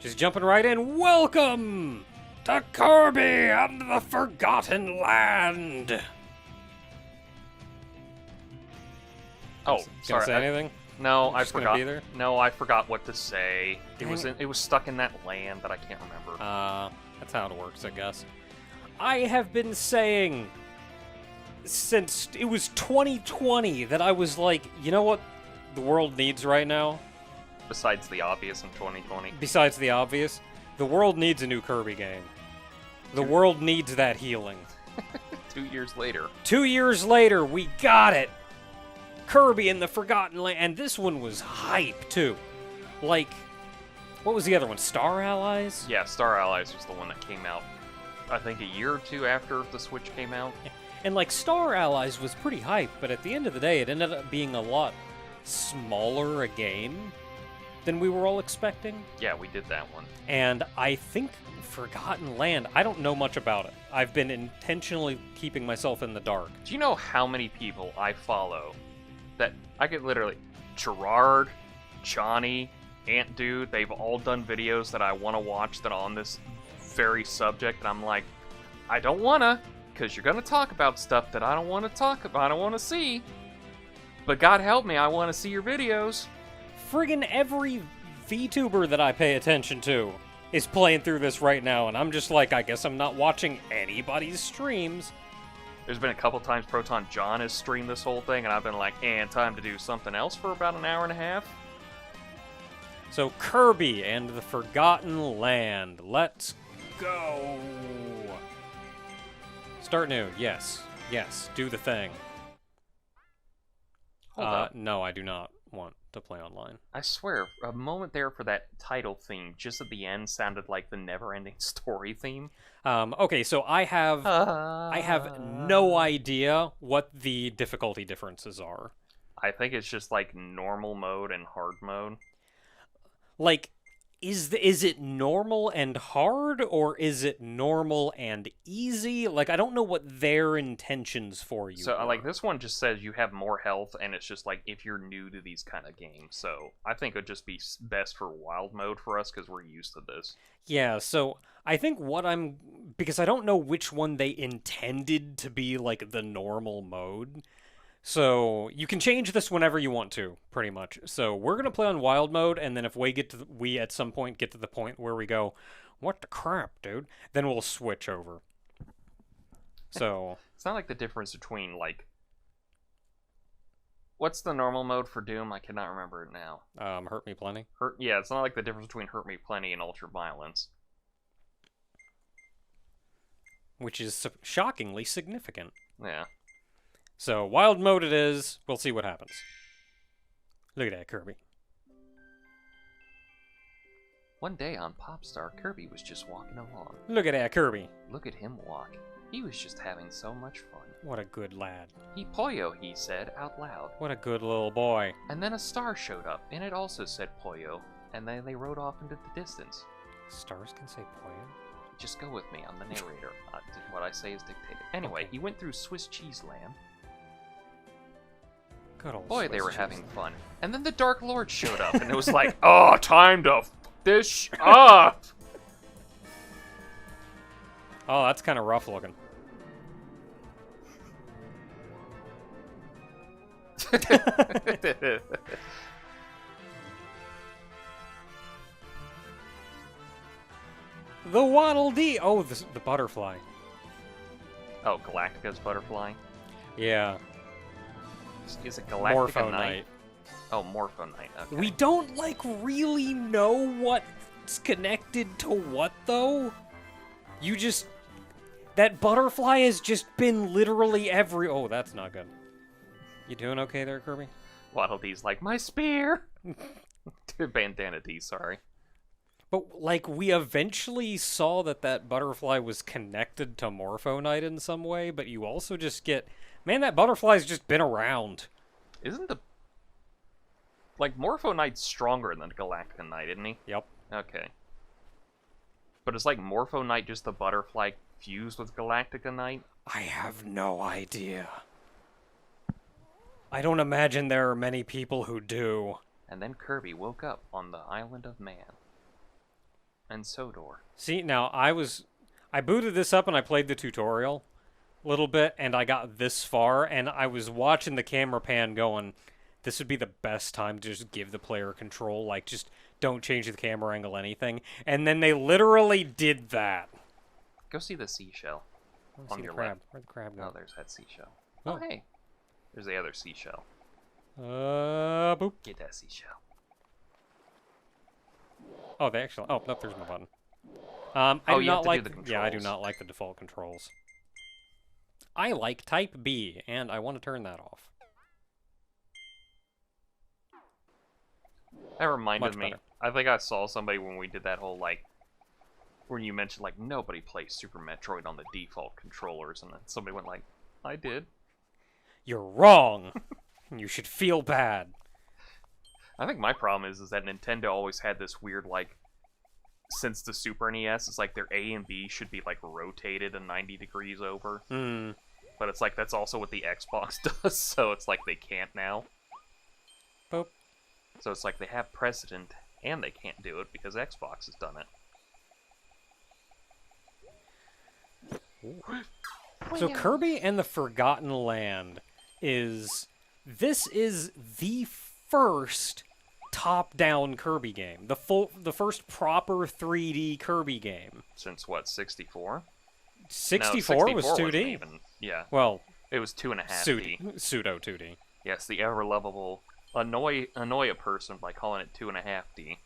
Just jumping right in. Welcome to Kirby and the Forgotten Land. Oh, Gonna sorry. say anything? No, You're I just gonna forgot. be there? No, I forgot what to say. Dang it. It was stuck in that land that I can't remember. That's how it works, I guess. I have been saying since it was 2020 that I was like, you know what the world needs right now? Besides the obvious in 2020. Besides the obvious, the world needs a new Kirby game. The world needs that healing. 2 years later. 2 years later, we got it! Kirby and the Forgotten Land, and this one was hype, too. Like, what was the other one? Star Allies? Yeah, Star Allies was the one that came out, I think, a year or two after the Switch came out. And, like, Star Allies was pretty hype, but at the end of the day, it ended up being a lot smaller a game than we were all expecting. Yeah, we did that one. And I think Forgotten Land, I don't know much about it. I've been intentionally keeping myself in the dark. Do you know how many people I follow that I could literally... Gerard, Johnny, Ant Dude, they've all done videos that I want to watch that are on this very subject, and I'm like, I don't wanna, because you're gonna talk about stuff that I don't want to talk about, I don't want to see. But God help me, I want to see your videos. Friggin' every VTuber that I pay attention to is playing through this right now, and I'm just like, I guess I'm not watching anybody's streams. There's been a couple times Proton John has streamed this whole thing, and I've been like, time to do something else for about an hour and a half. So Kirby and the Forgotten Land, let's go. Start new, yes, do the thing. Hold up. No, I do not want to play online. I swear, a moment there for that title theme, just at the end, sounded like the never-ending story theme. Okay, so I have no idea what the difficulty differences are. I think it's just like normal mode and hard mode. Like, is it normal and hard, or is it normal and easy? Like, I don't know what their intentions for you So, are. like, this one just says you have more health, and it's just like, if you're new to these kind of games. So, I think it would just be best for wild mode for us, because we're used to this. Yeah, so I think because I don't know which one they intended to be, like, the normal mode. So you can change this whenever you want to, pretty much. So we're gonna play on wild mode, and then if we at some point get to the point where we go, what the crap, dude? Then we'll switch over. So It's not like the difference between, like... What's the normal mode for Doom? I cannot remember it now. Hurt Me Plenty. Yeah, it's not like the difference between Hurt Me Plenty and Ultra Violence. Which is shockingly significant. Yeah. So wild mode it is. We'll see what happens. Look at that, Kirby. One day on Popstar, Kirby was just walking along. Look at that, Kirby. Look at him walk. He was just having so much fun. What a good lad. He Poyo, he said out loud. What a good little boy. And then a star showed up, and it also said Poyo, and then they rode off into the distance. Stars can say poyo? Just go with me, I'm the narrator. What I say is dictated. Anyway, Okay. he went through Swiss cheese land. Good old Boy, they Swiss were cheese. having fun. And then the Dark Lord showed up, and it was like, oh, time to f this up! Oh, that's kind of rough looking. The Waddle Dee! Oh, the butterfly. Oh, Galactica's butterfly? Yeah. Is it Galactica Morpho Knight? Knight. Oh, Morpho Knight, okay. We don't, like, really know what's connected to what, though. You just... That butterfly has just been literally every... Oh, that's not good. You doing okay there, Kirby? Waddle Dee's like, my spear! Bandana D, sorry. But, like, we eventually saw that butterfly was connected to Morpho Knight in some way, but you also just get... Man, that butterfly's just been around. Isn't the... Like, Morpho Knight's stronger than Galactica Knight, isn't he? Yep. Okay. But it's like Morpho Knight just the butterfly fused with Galactica Knight? I have no idea. I don't imagine there are many people who do. And then Kirby woke up on the island of Man. and Sodor. See, now I booted this up and I played the tutorial a little bit, and I got this far, and I was watching the camera pan going, this would be the best time to just give the player control, like, just don't change the camera angle, anything. And then they literally did that. Go see the seashell I on see your the crab. left. Where'd the crab go? Oh, there's that seashell. Oh. Oh, hey. There's the other seashell. Boop. Get that seashell. Oh, they actually. Oh, nope, there's my button. Oh, you have to do the Yeah, I do controls. not like the default controls. I like Type B, and I want to turn that off. That reminded Much me. better. I think I saw somebody when we did that whole, like, when you mentioned, like, nobody plays Super Metroid on the default controllers, and then somebody went like, I did. You're wrong. You should feel bad. I think my problem is that Nintendo always had this weird, like, since the Super NES, it's like their A and B should be, like, rotated and 90 degrees over. Hmm. But it's like, that's also what the Xbox does, so it's like they can't now. Boop. So it's like they have precedent, and they can't do it because Xbox has done it. So Kirby and the Forgotten Land this is the first top-down Kirby game. The first proper 3D Kirby game. Since what, 64? 64 was 2D. wasn't even, yeah, Well, it was 2.5D. pseudo 2D. Yes, the ever-lovable annoy a person by calling it 2.5D.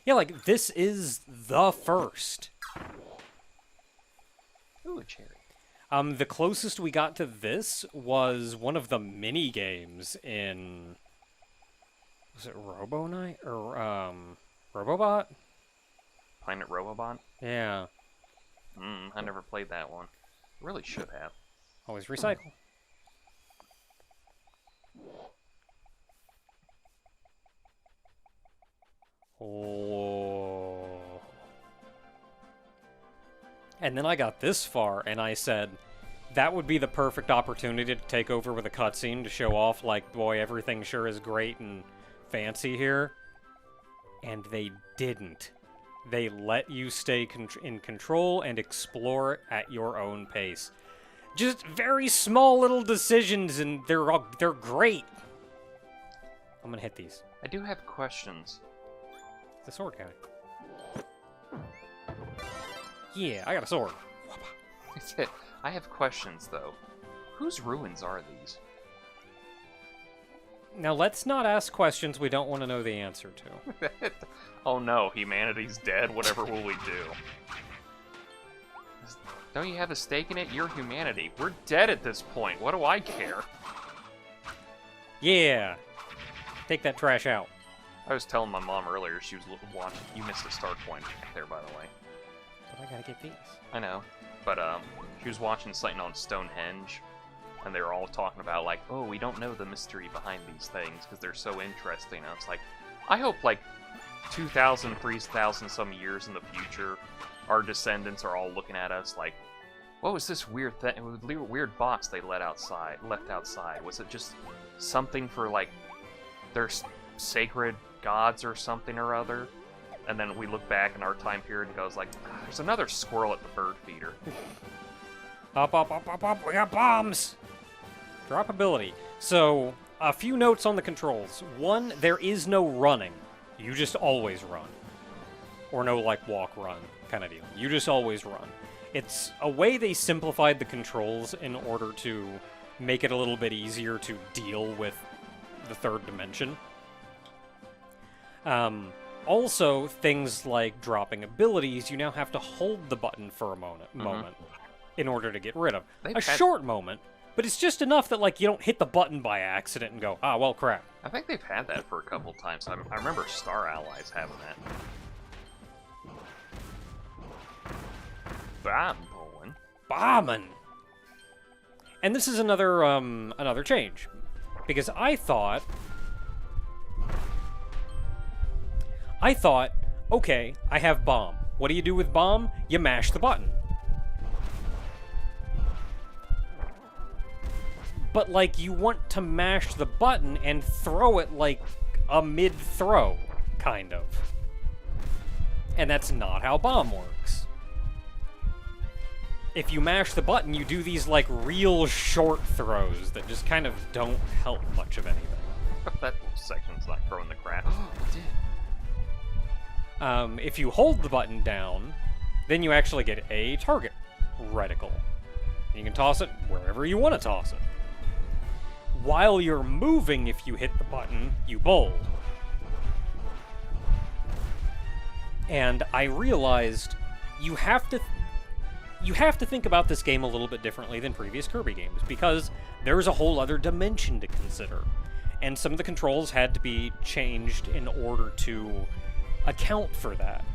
Yeah, like, this is the first. Ooh, a cherry. The closest we got to this was one of the mini games in, was it Robo Knight or Robobot? Planet Robobot? Yeah. I never played that one. Really should have. Always recycle. Oh. And then I got this far, and I said, that would be the perfect opportunity to take over with a cutscene to show off, like, boy, everything sure is great and fancy here. And they didn't. They let you stay in control and explore at your own pace. Just very small little decisions, and they're great. I'm gonna hit these. I do have questions. The sword guy. Yeah, I got a sword. I have questions, though. Whose ruins are these? Now, let's not ask questions we don't want to know the answer to. Oh no, humanity's dead, whatever will we do? Don't you have a stake in it? You're humanity. We're dead at this point. What do I care? Yeah. Take that trash out. I was telling my mom earlier she was watching. You missed a start point there, by the way. But I gotta get these. I know. But, she was watching something on Stonehenge, and they were all talking about, like, oh, we don't know the mystery behind these things because they're so interesting. And I was like, I hope, like, 2,000, 3,000 some years in the future, our descendants are all looking at us like, what was this weird weird box they left outside? Was it just something for, like, their sacred gods or something or other? And then we look back in our time period and goes like, there's another squirrel at the bird feeder. Up, we got bombs! Drop ability. So, a few notes on the controls. One, there is no running. You just always run. Or no, like, walk, run kind of deal. You just always run. It's a way they simplified the controls in order to make it a little bit easier to deal with the third dimension. Also, things like dropping abilities, you now have to hold the button for a moment in order to get rid of. Short moment, but it's just enough that, like, you don't hit the button by accident and go, ah, well, crap. I think they've had that for a couple times. I remember Star Allies having that. Bombing! And this is another change. Because I thought, okay, I have bomb. What do you do with bomb? You mash the button. But, like, you want to mash the button and throw it like a mid-throw, kind of. And that's not how bomb works. If you mash the button, you do these, like, real short throws that just kind of don't help much of anything. That section's not growing the grass. Oh, it did. If you hold the button down, then you actually get a target reticle. You can toss it wherever you want to toss it. While you're moving, if you hit the button, you bowl. And I realized you have to think about this game a little bit differently than previous Kirby games, because there's a whole other dimension to consider. And some of the controls had to be changed in order to account for that.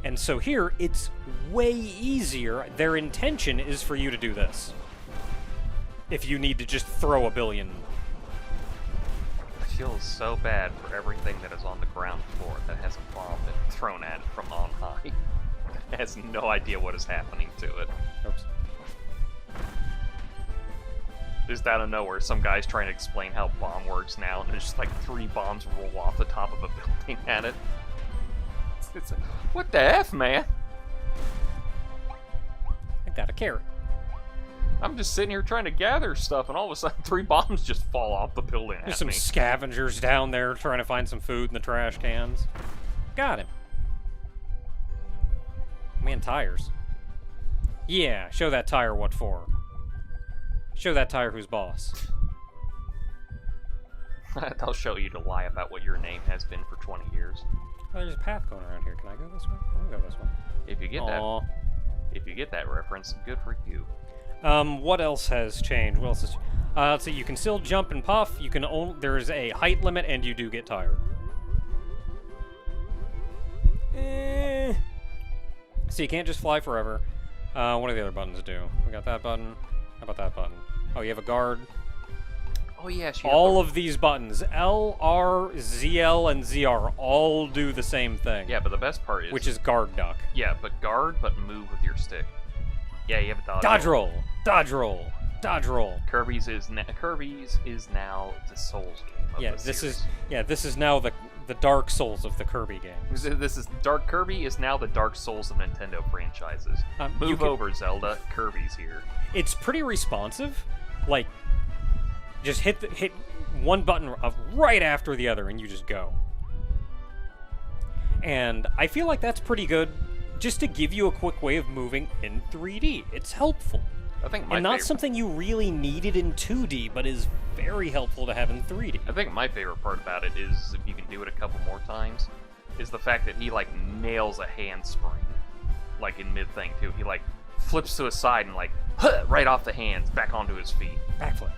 And so here, it's way easier. Their intention is for you to do this. If you need to just throw a billion. I feel so bad for everything that is on the ground floor that has a bomb been thrown at it from on high. It has no idea what is happening to it. Oops. Just out of nowhere, some guy's trying to explain how bomb works now, and there's just like 3 bombs roll off the top of a building at it. It's like, what the F, man? I got a carrot. I'm just sitting here trying to gather stuff, and all of a sudden 3 bombs just fall off the building There's at some me. scavengers down there trying to find some food in the trash cans. Got him. Man, tires. Yeah, show that tire what for. Show that tire who's boss. They'll show you to lie about what your name has been for 20 years. Oh, there's a path going around here. Can I go this way? I want to go this way. If you get that reference, good for you. What else has changed? What else has... let's see, you can still jump and puff. You can there's a height limit, and you do get tired. So you can't just fly forever. What do the other buttons do? We got that button. How about that button? Oh, you have a guard. Oh, yeah. All of these buttons, L, R, ZL, and ZR, all do the same thing. Yeah, but the best part is... Which is guard duck. Yeah, but guard, but move with your stick. Yeah, you have a dodge. Dodge roll! Dodge roll! Dodge roll! Kirby's is now the Souls game of the series. This is now the Dark Souls of the Kirby games. This is Kirby is now the Dark Souls of Nintendo franchises. Move over, Zelda. Kirby's here. It's pretty responsive. Like, just hit one button right after the other, and you just go. And I feel like that's pretty good, just to give you a quick way of moving in 3D. It's helpful. I think not something you really needed in 2D, but is very helpful to have in 3D. I think my favorite part about it is, if you can do it a couple more times, is the fact that he, like, nails a handspring. Like, in mid-thing, too. He, like, flips to his side and, like, right off the hands, back onto his feet. Backflip.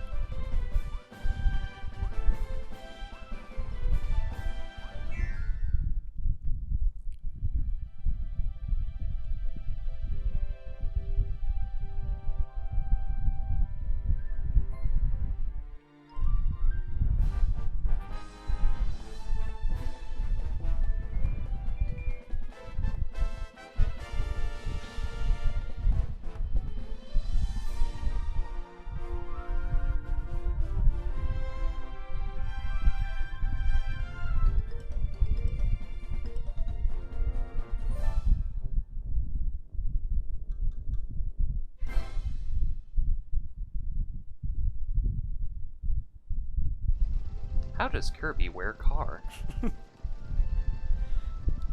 How does Kirby wear car?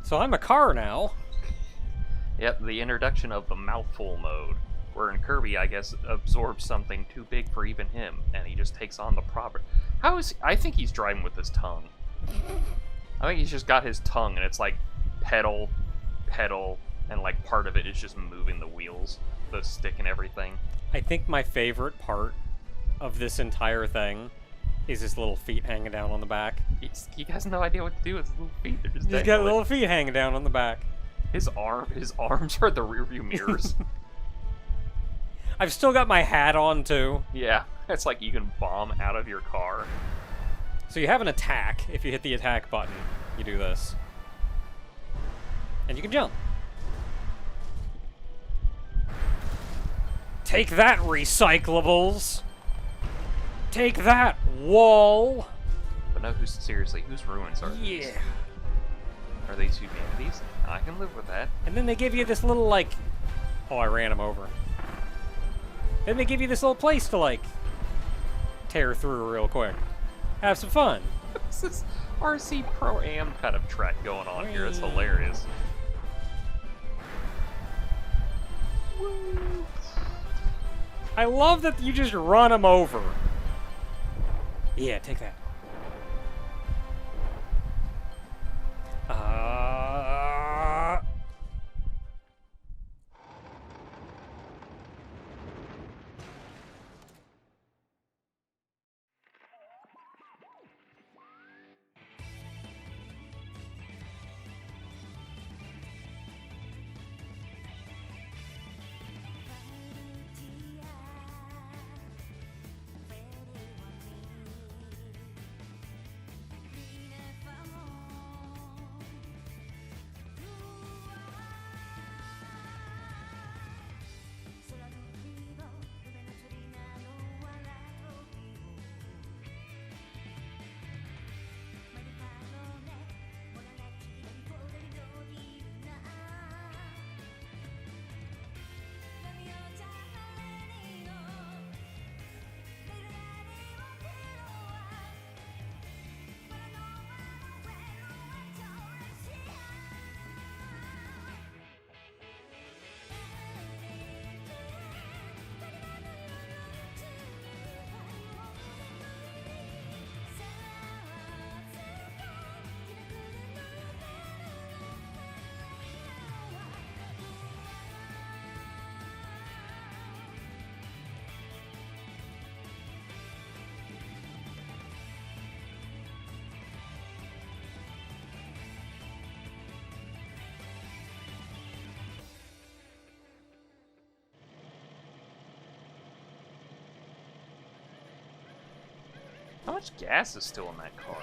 So I'm a car now. Yep, the introduction of the Mouthful mode, where in Kirby, I guess, absorbs something too big for even him, and he just takes on the proper... I think he's driving with his tongue. I think he's just got his tongue, and it's like pedal, and like part of it is just moving the wheels, the stick and everything. I think my favorite part of this entire thing is his little feet hanging down on the back. He has no idea what to do with his little feet. They're just He's got little feet hanging down on the back. His arms are the rearview mirrors. I've still got my hat on, too. Yeah, it's like you can bomb out of your car. So you have an attack. If you hit the attack button, you do this. And you can jump. Take that, recyclables! Take that, wall! But no, whose ruins are these? Yeah. Are these humanities? I can live with that. And then they give you this little, like... Oh, I ran him over. Then they give you this little place to, like, tear through real quick. Have some fun. This is RC Pro-Am kind of track going on here. It's hilarious. Woo. I love that you just run them over. Yeah, take that. How much gas is still in that car?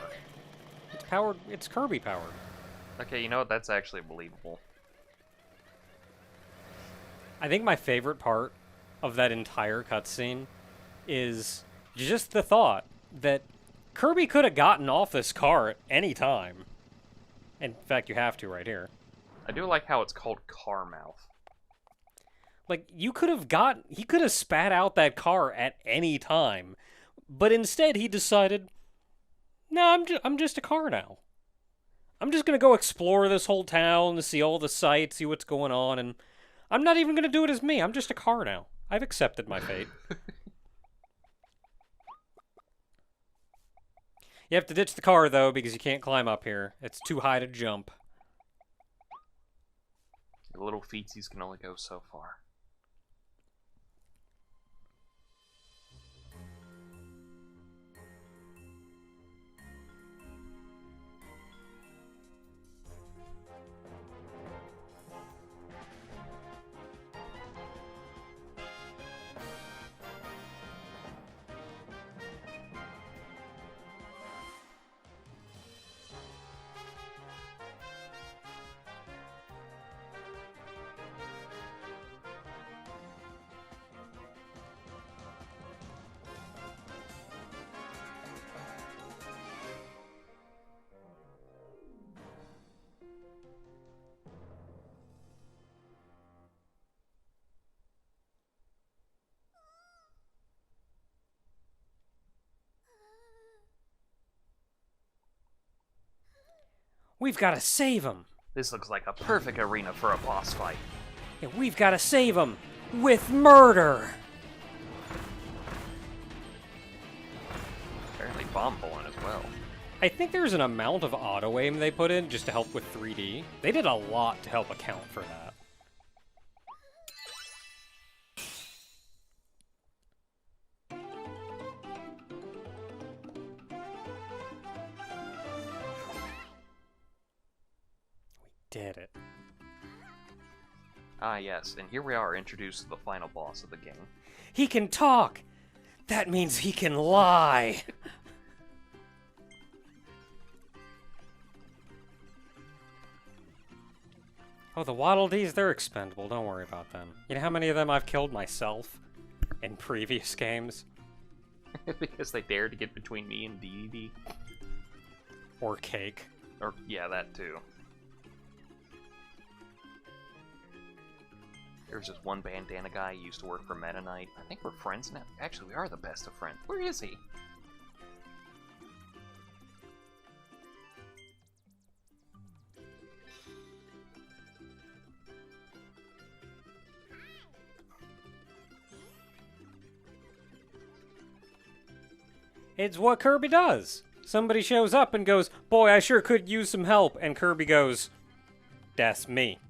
It's powered. It's Kirby powered. Okay, you know what? That's actually believable. I think my favorite part of that entire cutscene is just the thought that Kirby could have gotten off this car at any time. In fact, you have to right here. I do like how it's called car mouth. Like, he could have spat out that car at any time, but instead he decided, no, I'm just a car now. I'm just gonna go explore this whole town, see all the sights, see what's going on, and I'm not even gonna do it as me. I'm just a car now. I've accepted my fate. You have to ditch the car, though, because you can't climb up here. It's too high to jump. The little feetsies can only go so far. We've got to save him. This looks like a perfect arena for a boss fight. Yeah, we've got to save him with murder. Apparently bomb pulling as well. I think there's an amount of auto-aim they put in just to help with 3D. They did a lot to help account for that. We did it. Ah yes, and here we are introduced to the final boss of the game. He can talk! That means he can lie! Oh, the Waddle Dees, they're expendable. Don't worry about them. You know how many of them I've killed myself in previous games? Because they dared to get between me and DDD. Or Cake. Or, yeah, that too. There's this one bandana guy who used to work for Meta Knight. I think we're friends now. Actually, we are the best of friends. Where is he? It's what Kirby does. Somebody shows up and goes, "Boy, I sure could use some help." And Kirby goes, "That's me."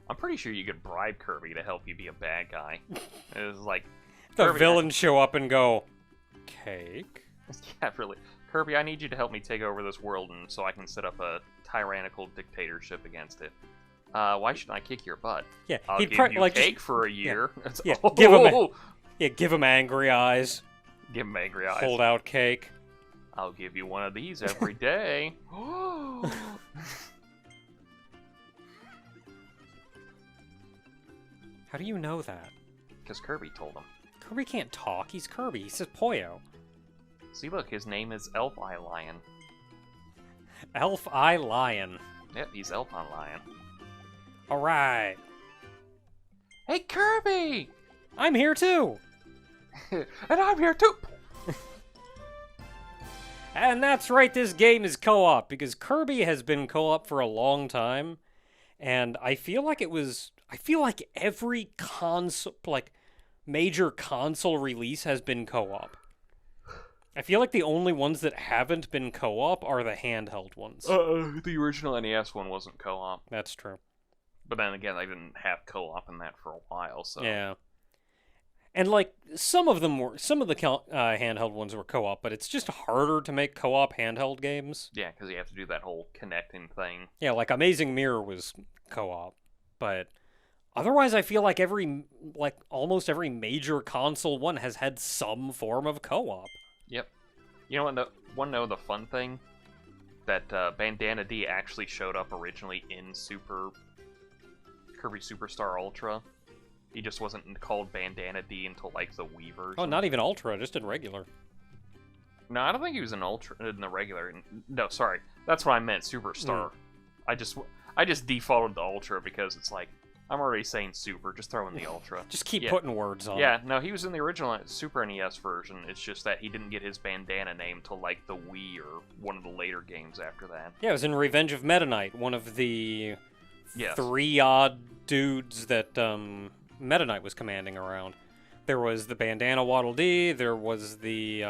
I'm pretty sure you could bribe Kirby to help you be a bad guy. It was like... The Kirby, villains show up and go, "Cake?" Yeah, really. Kirby, I need you to help me take over this world and so I can set up a tyrannical dictatorship against it. Why should I kick your butt? Yeah, I'll he'd give you like cake just, for a year. yeah, Oh, give him angry eyes. give him angry eyes. Hold out cake. I'll give you one of these every day. How do you know that? Because Kirby told him. Kirby can't talk. He's Kirby. He says Poyo. See, look, his name is Elf Eye Lion. Elf Eye Lion. Yep, he's Elf Eye Lion. Alright. Hey, Kirby! I'm here too! And I'm here too! And that's right, this game is co-op, because Kirby has been co-op for a long time, and I feel like every console, like, major console release has been co-op. I feel like the only ones that haven't been co-op are the handheld ones. The original NES one wasn't co-op. That's true. But then again, they didn't have co-op in that for a while, so... Yeah. And, like, some of the handheld ones were co-op, but it's just harder to make co-op handheld games. Yeah, because you have to do that whole connecting thing. Yeah, like Amazing Mirror was co-op, but otherwise I feel like almost every major console one has had some form of co-op. Yep. You know what? Want to know the fun thing? That Bandana D actually showed up originally in Kirby Superstar Ultra. He just wasn't called Bandana D until like the Wii version. Oh, not even Ultra, just in regular. No, I don't think he was in the regular. No, sorry, that's what I meant. Superstar. I just defaulted to Ultra because it's like I'm already saying Super. Just throw in the Ultra. Just keep putting words on. Yeah, no, he was in the original Super NES version. It's just that he didn't get his bandana name till like the Wii or one of the later games after that. Yeah, it was in Revenge of Meta Knight, one of the Yes. 3-odd dudes that Meta Knight was commanding around. There was the Bandana Waddle Dee, there was the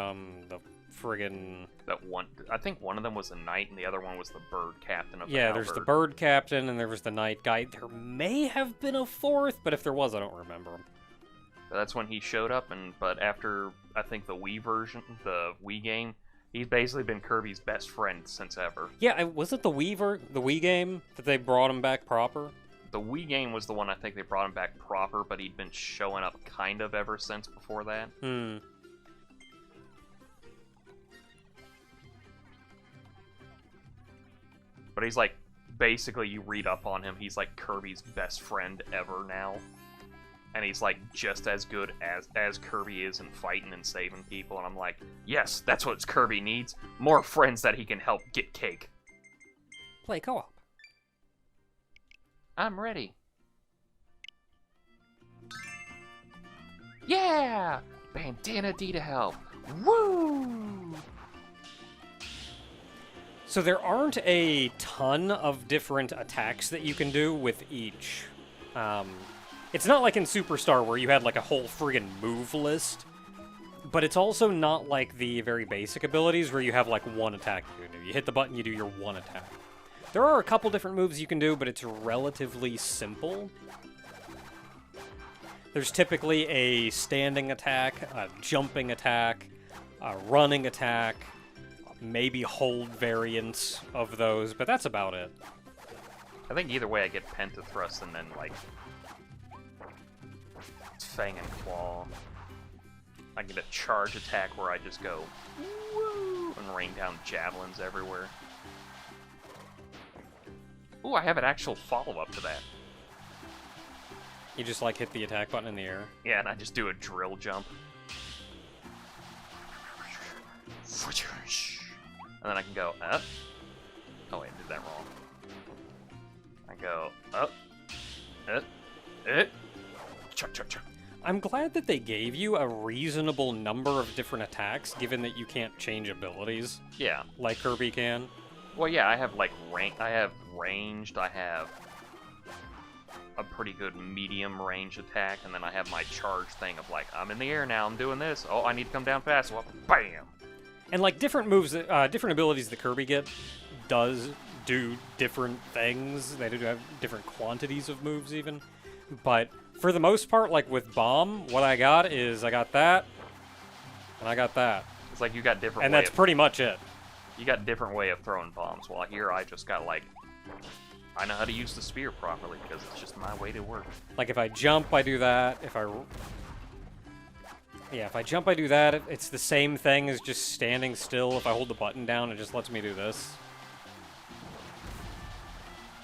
friggin'... That one, I think one of them was a knight and the other one was the bird captain of the Yeah, there's the halberd. bird captain and there was the knight guy. There may have been a fourth, but if there was, I don't remember him. But that's when he showed up, but after, I think the Wii version, the Wii game, he's basically been Kirby's best friend since ever. Yeah, was it the Wii game that they brought him back proper? The Wii game was the one I think they brought him back proper, but he'd been showing up kind of ever since before that. But he's like, basically you read up on him, he's like Kirby's best friend ever now. And he's like just as good as Kirby is in fighting and saving people, and I'm like, yes, that's what Kirby needs. More friends that he can help get cake. Play co-op. I'm ready. Yeah! Bandana D to help. Woo! So there aren't a ton of different attacks that you can do with each. It's not like in Superstar where you had like a whole friggin' move list, but it's also not like the very basic abilities where you have like one attack you can do. You hit the button, you do your one attack. There are a couple different moves you can do, but it's relatively simple. There's typically a standing attack, a jumping attack, a running attack, maybe hold variants of those, but that's about it. I think either way I get pentathrust and then like Fang and Claw. I get a charge attack where I just go woo and rain down javelins everywhere. Ooh, I have an actual follow-up to that. You just like hit the attack button in the air. Yeah, and I just do a drill jump. And then I can go up. Oh wait, I did that wrong. I go up, up, Cha-cha-cha. I'm glad that they gave you a reasonable number of different attacks, given that you can't change abilities Yeah. like Kirby can. Well, yeah, I have, like, I have ranged, I have a pretty good medium range attack, and then I have my charge thing of, like, I'm in the air now, I'm doing this. Oh, I need to come down fast. Well, bam! And, like, different moves, different abilities that Kirby get does do different things. They do have different quantities of moves, even. But for the most part, like with Bomb, what I got is I got that, and I got that. It's like you got different And that's pretty much it. You got different way of throwing bombs, while here I just got, like, I know how to use the spear properly, because it's just my way to work. Like, if I jump, I do that. If I jump, I do that. It's the same thing as just standing still. If I hold the button down, it just lets me do this.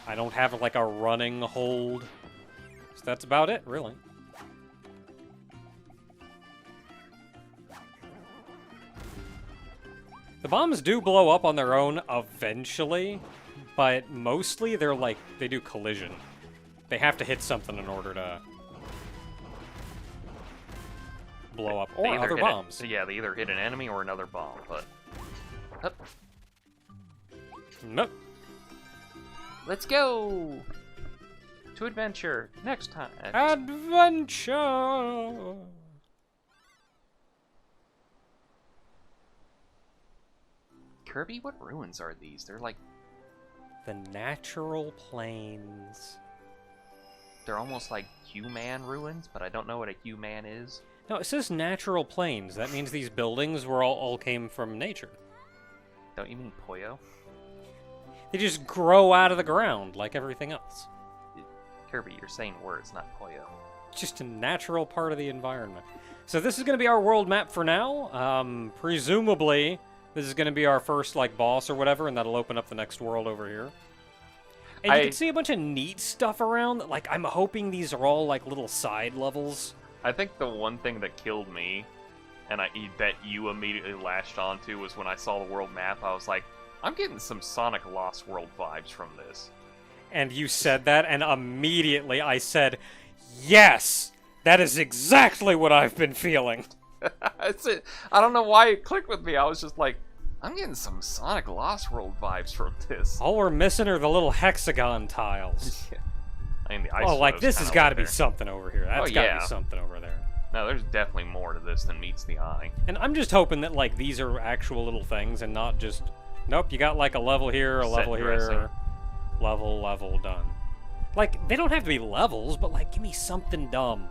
I don't have, like, a running hold. So that's about it, really. The bombs do blow up on their own eventually, but mostly they're like, they do collision. They have to hit something in order to blow up. Or other bombs. Yeah, they either hit an enemy or another bomb, but... Hup. Nope. Let's go! To adventure, next time. Adventure! Kirby, what ruins are these? They're like... The natural plains. They're almost like human ruins, but I don't know what a human is. No, it says natural plains. That means these buildings were all came from nature. Don't you mean Poyo? They just grow out of the ground like everything else. Kirby, you're saying words, not Poyo. Just a natural part of the environment. So this is going to be our world map for now. Presumably, this is going to be our first, like, boss or whatever, and that'll open up the next world over here. And you can see a bunch of neat stuff around. Like, I'm hoping these are all, like, little side levels. I think the one thing that killed me, and that you immediately latched onto, was when I saw the world map, I was like, I'm getting some Sonic Lost World vibes from this. And you said that, and immediately I said, yes! That is exactly what I've been feeling. That's it. I don't know why it clicked with me. I was just like, I'm getting some Sonic Lost World vibes from this. All we're missing are the little hexagon tiles. Yeah. I mean, the ice like, this has got to be there. something over here. That's got to be something over there. No, there's definitely more to this than meets the eye. And I'm just hoping that, like, these are actual little things and not just, nope, you got, like, a level here, a level here, level, done. Like, they don't have to be levels, but, like, give me something dumb.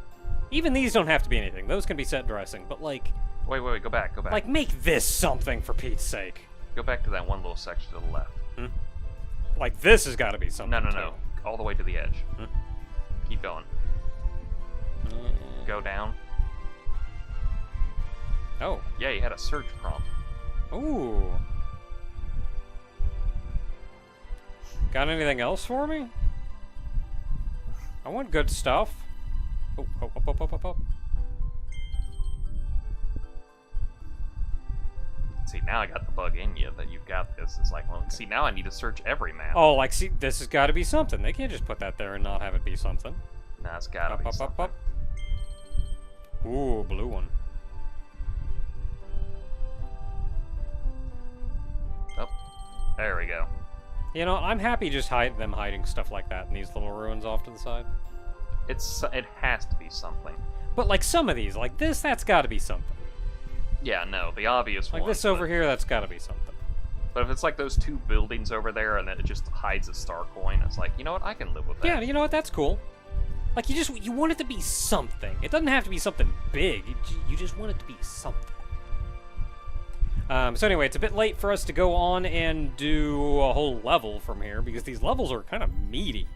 Even these don't have to be anything. Those can be set dressing, but, like... Wait, go back. Like, make this something, for Pete's sake. Go back to that one little section to the left. Like, this has got to be something, No. All the way to the edge. Keep going. Go down. Oh. Yeah, you had a search prompt. Ooh. Got anything else for me? I want good stuff. Oh, up. See, now I got the bug in you that you've got this. It's like, well, see, now I need to search every map. Oh, like, see, this has got to be something. They can't just put that there and not have it be something. Nah, it's gotta be something. Up. Ooh, blue one. Oh, there we go. You know, I'm happy just them hiding stuff like that in these little ruins off to the side. It has to be something. But, like, some of these, like this, that's got to be something. Yeah, no, the obvious like ones. Like this over here, that's got to be something. But if it's like those two buildings over there and then it just hides a star coin, it's like, you know what, I can live with that. Yeah, you know what, that's cool. Like, you want it to be something. It doesn't have to be something big. You just want it to be something. So anyway, it's a bit late for us to go on and do a whole level from here, because these levels are kind of meaty.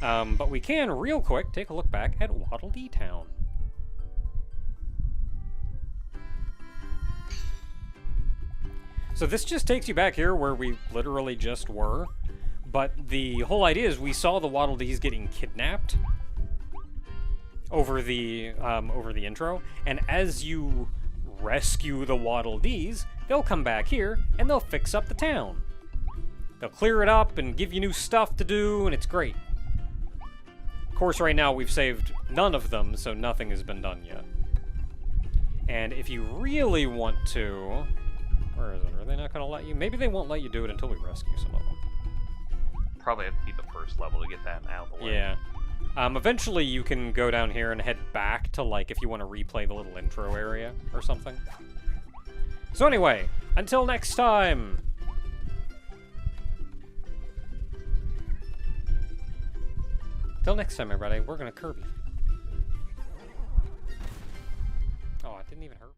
But we can, real quick, take a look back at Waddle Dee Town. So this just takes you back here where we literally just were. But the whole idea is we saw the Waddle Dees getting kidnapped over the intro, and as you rescue the Waddle Dees, they'll come back here and they'll fix up the town. They'll clear it up and give you new stuff to do, and it's great. Of course, right now we've saved none of them, so nothing has been done yet. And if you really want to... Where is it? Are they not going to let you? Maybe they won't let you do it until we rescue some of them. Probably have to be the first level to get that out of the way. Yeah. Eventually you can go down here and head back to, like, if you want to replay the little intro area or something. So anyway, until next time! Till next time, everybody, we're gonna Kirby. Oh, it didn't even hurt.